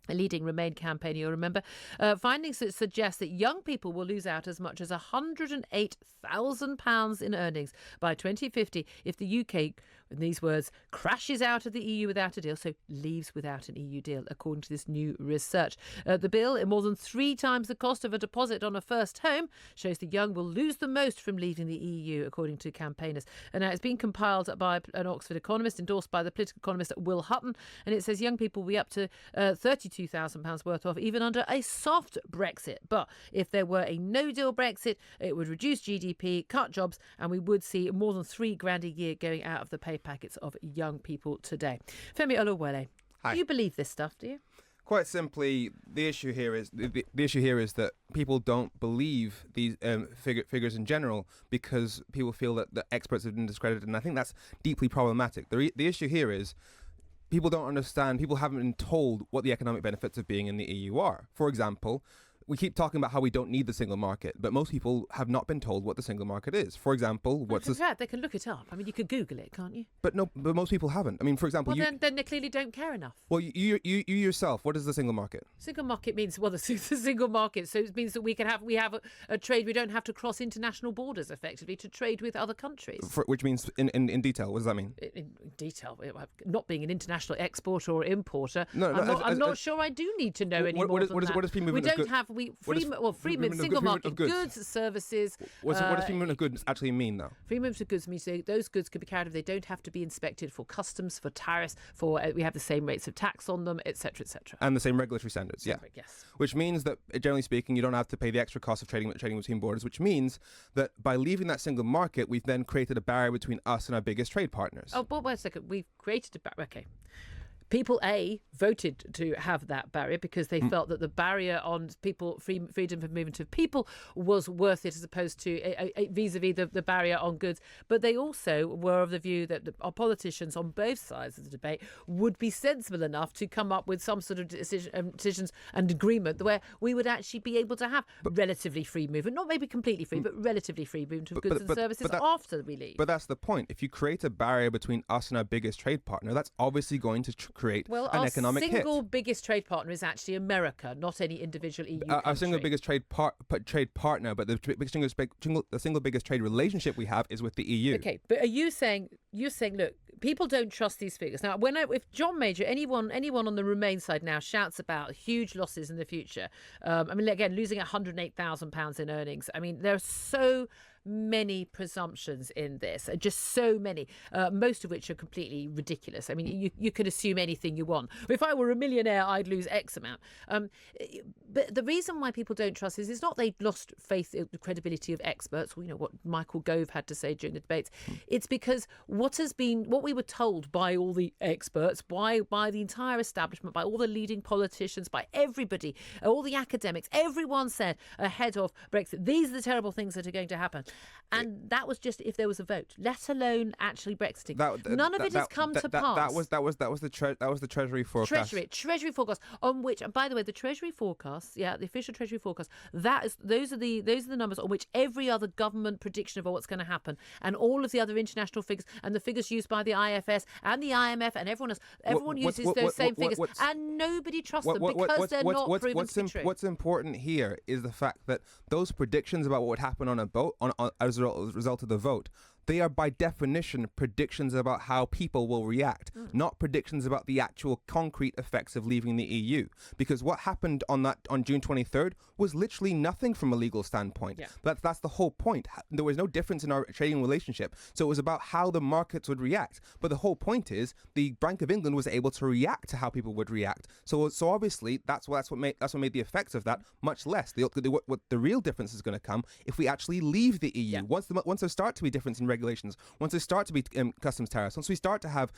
a leading Remain campaign, you'll remember. Findings that suggest that young people will lose out as much as £108,000 in earnings by 2050 if the UK, in these words, crashes out of the EU without a deal, so leaves without an EU deal, according to this new research. The bill, at more than 3 times the cost of a deposit on a first home, shows the young will lose the most from leaving the EU, according to campaigners. And now it's been compiled by an Oxford economist, endorsed by the political economist Will Hutton, and it says young people will be up to £32,000 worth off, even under a soft Brexit. But if there were a no-deal Brexit, it would reduce GDP, cut jobs, and we would see more than £3,000 a year going out of the pay packets of young people today. Femi Olawale, do you believe this stuff, do you? Quite simply, the issue here is that people don't believe these figures in general because people feel that the experts have been discredited, and I think that's deeply problematic. The issue here is people don't understand, people haven't been told what the economic benefits of being in the EU are. For example, we keep talking about how we don't need the single market, but most people have not been told what the single market is. For example, they can look it up. I mean, you could Google it, can't you? But most people haven't. I mean, for example, then they clearly don't care enough. Well, you yourself, what is the single market? Single market means the single market. So it means that we have a trade. We don't have to cross international borders effectively to trade with other countries. Which means in detail, what does that mean? In detail, not being an international exporter or importer. I'm not sure I do need to know any more than that. What does free movement of goods? Single market goods, services. What does free movement of goods actually mean, though? Free movement of goods means those goods can be carried. They don't have to be inspected for customs, for tariffs, we have the same rates of tax on them, etc., etc. And the same regulatory standards, yeah. Yes. Which means that, generally speaking, you don't have to pay the extra cost of trading between borders, which means that by leaving that single market, we've then created a barrier between us and our biggest trade partners. Oh, but wait a second. We've created a barrier. Okay. People, voted to have that barrier because they felt that the barrier on freedom of movement of people was worth it as opposed to vis-a-vis the barrier on goods. But they also were of the view that our politicians on both sides of the debate would be sensible enough to come up with some sort of decisions and agreement where we would actually be able to have relatively free movement, not maybe completely free, but relatively free movement of goods and services after we leave. But that's the point. If you create a barrier between us and our biggest trade partner, that's obviously going to create an economic hit. Our single biggest trade partner is actually America, not any individual EU country. Our single biggest trade partner, but the single biggest trade relationship we have is with the EU. Okay, but are you saying, look, people don't trust these figures. Now, if John Major, anyone on the Remain side now shouts about huge losses in the future, again, losing £108,000 in earnings. I mean, there are so many presumptions in this, just so many, most of which are completely ridiculous. I mean, you could assume anything you want. If I were a millionaire, I'd lose X amount. But the reason why people don't trust is not they've lost faith in the credibility of experts, what Michael Gove had to say during the debates. It's because what we were told by all the experts, by the entire establishment, by all the leading politicians, by everybody, all the academics, everyone said ahead of Brexit, these are the terrible things that are going to happen. And that was just if there was a vote, let alone actually Brexiting. None of it has come to pass. That was the Treasury forecast. Treasury forecast, on which, and by the way, the Treasury forecast, the official Treasury forecast, those are the numbers on which every other government prediction of what's going to happen, and all of the other international figures and the figures used by the IFS and the IMF and everyone else, uses those same figures, and nobody trusts them because they're not proven to be true. What's important here is the fact that those predictions about what would happen on a vote, as a result of the vote, they are by definition predictions about how people will react, not predictions about the actual concrete effects of leaving the EU. Because what happened on June 23rd was literally nothing from a legal standpoint. Yeah. That's the whole point. There was no difference in our trading relationship. So it was about how the markets would react. But the whole point is the Bank of England was able to react to how people would react. So obviously that's what made the effects of that much less. What the real difference is going to come if we actually leave the EU. Yeah. Once there start to be difference in regulations, once there start to be customs tariffs, once we start to have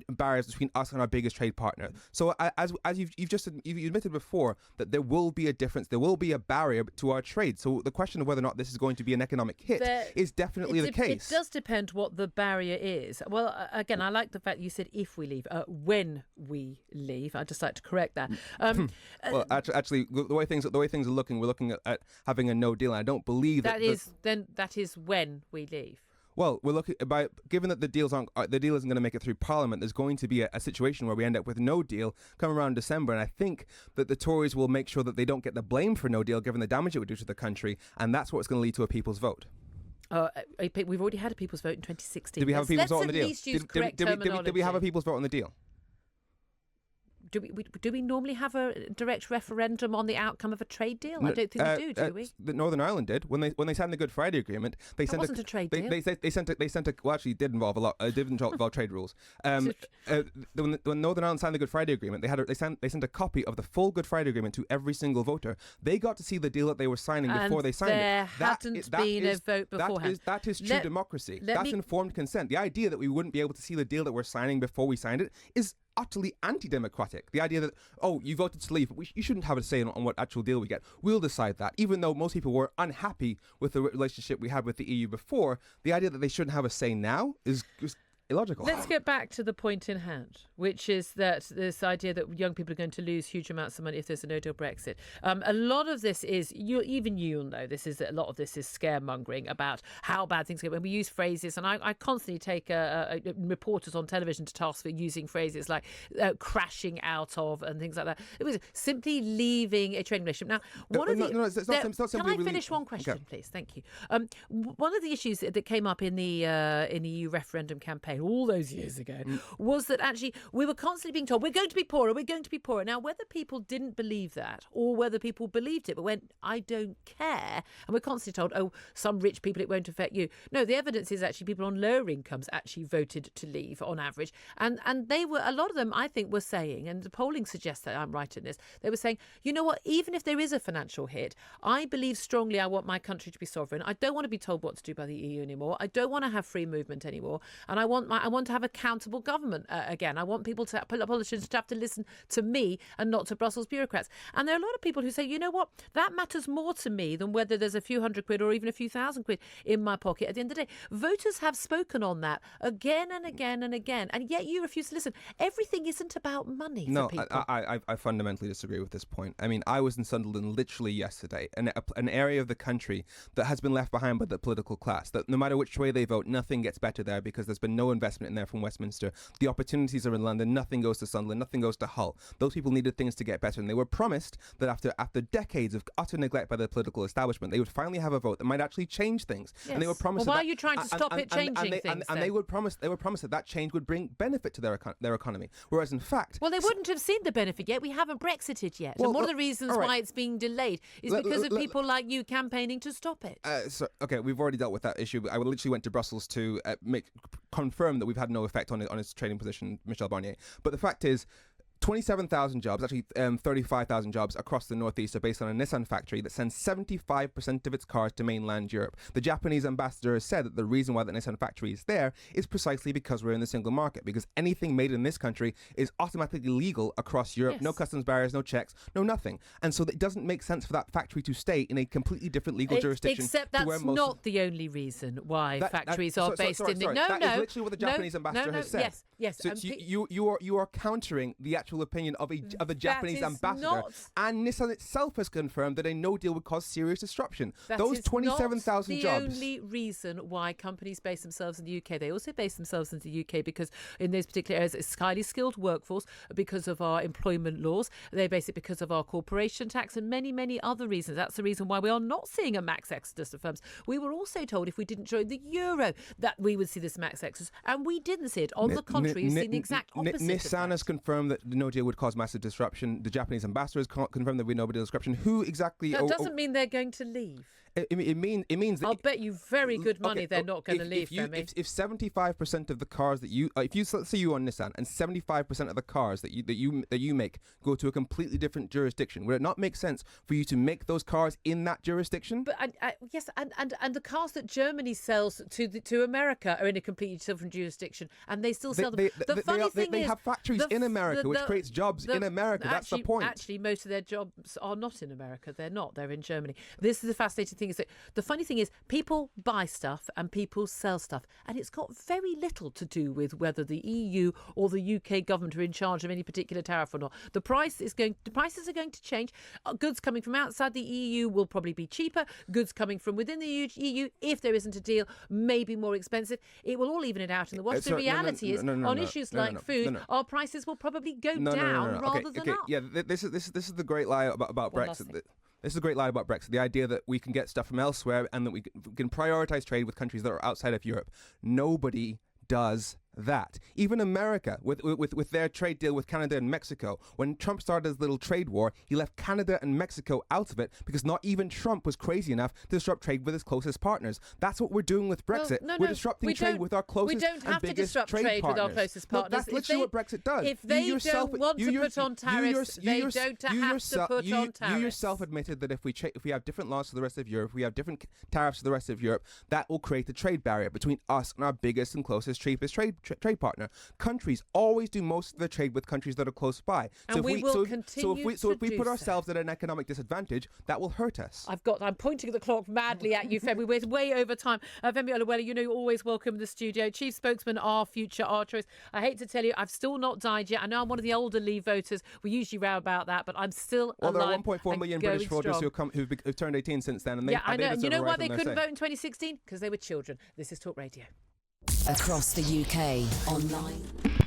barriers between us and our biggest trade partner. So as you've admitted before that there will be a difference, there will be a barrier to our trade. So the question of whether or not this is going to be an economic hit is definitely the case. It does depend what the barrier is. Well, again, I like the fact you said if we leave, when we leave. I'd just like to correct that. Well, actually, the way things are looking, we're looking at having a no deal. And I don't believe that is when we leave. Well, we're looking about given that the deal isn't going to make it through Parliament. There's going to be a situation where we end up with no deal come around December, and I think that the Tories will make sure that they don't get the blame for no deal, given the damage it would do to the country, and that's what's going to lead to a people's vote. We've already had a people's vote in 2016. Did we have a people's vote on the deal? Did we have a people's vote on the deal? Do we normally have a direct referendum on the outcome of a trade deal? I don't think we do we? The Northern Ireland did when they signed the Good Friday Agreement. That wasn't a trade deal. They sent a well, actually, it did involve a lot. It did involve trade rules. When Northern Ireland signed the Good Friday Agreement, they sent a copy of the full Good Friday Agreement to every single voter. They got to see the deal that they were signing before they signed it. There hadn't been a vote beforehand. That is true democracy. That's informed consent. The idea that we wouldn't be able to see the deal that we're signing before we signed it is utterly anti-democratic. The idea that, you voted to leave, but you shouldn't have a say on what actual deal we get. We'll decide that. Even though most people were unhappy with the relationship we had with the EU before, the idea that they shouldn't have a say now is just illogical. Let's get back to the point in hand, which is that this idea that young people are going to lose huge amounts of money if there's a no-deal Brexit. A lot of this is, you'll know, a lot of this is scaremongering about how bad things go. When we use phrases, and I constantly take reporters on television to task for using phrases like crashing out of and things like that. It was simply leaving a trading relationship. Now, it's not can I finish one question, please? Thank you. One of the issues that came up in the EU referendum campaign all those years ago was that actually we were constantly being told we're going to be poorer. Now, whether people didn't believe that or whether people believed it but went, I don't care, and we're constantly told, some rich people, it won't affect you. No, the evidence is actually people on lower incomes actually voted to leave on average, and they were, a lot of them I think were saying, and the polling suggests that I'm right in this, they were saying, you know what, even if there is a financial hit, I believe strongly I want my country to be sovereign. I don't want to be told what to do by the EU anymore. I don't want to have free movement anymore, and I want to have accountable government again. I want politicians to have to listen to me and not to Brussels bureaucrats. And there are a lot of people who say, you know what, that matters more to me than whether there's a few hundred quid or even a few thousand quid in my pocket at the end of the day. Voters have spoken on that again and again and again, and yet you refuse to listen. Everything isn't about money for people. I fundamentally disagree with this point. I mean, I was in Sunderland literally yesterday, an area of the country that has been left behind by the political class, that no matter which way they vote, nothing gets better there because there's been no investment in there from Westminster. The opportunities are in London. Nothing goes to Sunderland. Nothing goes to Hull. Those people needed things to get better, and they were promised that after decades of utter neglect by the political establishment, they would finally have a vote that might actually change things. Yes. And they were promised. Well, why are you trying to stop it changing things? And they were promised that change would bring benefit to their economy. Whereas in fact, well, they wouldn't have seen the benefit yet. We haven't Brexited yet, and one of the reasons why it's being delayed is because of people like you campaigning to stop it. We've already dealt with that issue. I literally went to Brussels to confirm that we've had no effect on his trading position, Michel Barnier. But the fact is, 27,000 jobs, actually 35,000 jobs across the northeast are based on a Nissan factory that sends 75% of its cars to mainland Europe. The Japanese ambassador has said that the reason why the Nissan factory is there is precisely because we're in the single market, because anything made in this country is automatically legal across Europe. Yes. No customs barriers, no checks, no nothing. And so it doesn't make sense for that factory to stay in a completely different legal jurisdiction. Except that's not the only reason why factories are based in the... That is literally what the Japanese ambassador has said. Yes. So you are countering the actual opinion of a Japanese ambassador, and Nissan itself has confirmed that a no deal would cause serious disruption. Those 27,000 jobs. The only reason why companies base themselves in the UK, they also base themselves in the UK because in those particular areas it's highly skilled workforce, because of our employment laws. They base it because of our corporation tax and many, many other reasons. That's the reason why we are not seeing a max exodus of firms. We were also told if we didn't join the euro that we would see this max exodus, and we didn't see it. On the contrary, we've seen the exact opposite. Nissan has confirmed that the no deal would cause massive disruption. The Japanese ambassador has confirmed there would be no deal disruption. Who exactly? That doesn't mean they're going to leave. It means that... I'll bet you very good money they're not going to leave, Femi. If 75% of the cars that you... let's say you own Nissan, and 75% of the cars that you make go to a completely different jurisdiction, would it not make sense for you to make those cars in that jurisdiction? But yes, and the cars that Germany sells to America are in a completely different jurisdiction, and they still sell they have factories in America, which creates jobs in America. That's the point. Actually, most of their jobs are not in America. They're not. They're in Germany. This is the fascinating thing. Is that the funny thing is people buy stuff and people sell stuff, and it's got very little to do with whether the EU or the UK government are in charge of any particular tariff or not. The prices are going to change. Goods coming from outside the EU will probably be cheaper. Goods coming from within the EU, if there isn't a deal, may be more expensive. It will all even it out in the wash. The reality is, on issues like food, our prices will probably go down rather than up. Yeah, this is the great lie about Brexit. This is a great lie about Brexit. The idea that we can get stuff from elsewhere and that we can prioritize trade with countries that are outside of Europe. Nobody does that. Even America, with their trade deal with Canada and Mexico, when Trump started his little trade war, he left Canada and Mexico out of it because not even Trump was crazy enough to disrupt trade with his closest partners. That's what we're doing with Brexit. We're disrupting trade with our closest and biggest trade partners. We don't have to disrupt trade with our closest partners. That's literally what Brexit does. If they don't want to put on tariffs, they don't have to put on tariffs. You yourself admitted that if we have different laws to the rest of Europe, if we have different tariffs to the rest of Europe, that will create a trade barrier between us and our biggest and closest, cheapest trade partner. Countries always do most of their trade with countries that are close by. And if we put ourselves at an economic disadvantage, that will hurt us. I'm pointing the clock madly at you, Femi. We're way over time. Femi Oluwole, you're always welcome in the studio. Chief Spokesman, Our Future, Our Choice. I hate to tell you, I've still not died yet. I know I'm one of the older Leave voters. We usually row about that, but I'm still alive. Well, there are 1.4 million British voters who've turned 18 since then. And I know. And you know why they couldn't vote in 2016? Because they were children. This is Talk Radio. Across the UK, online.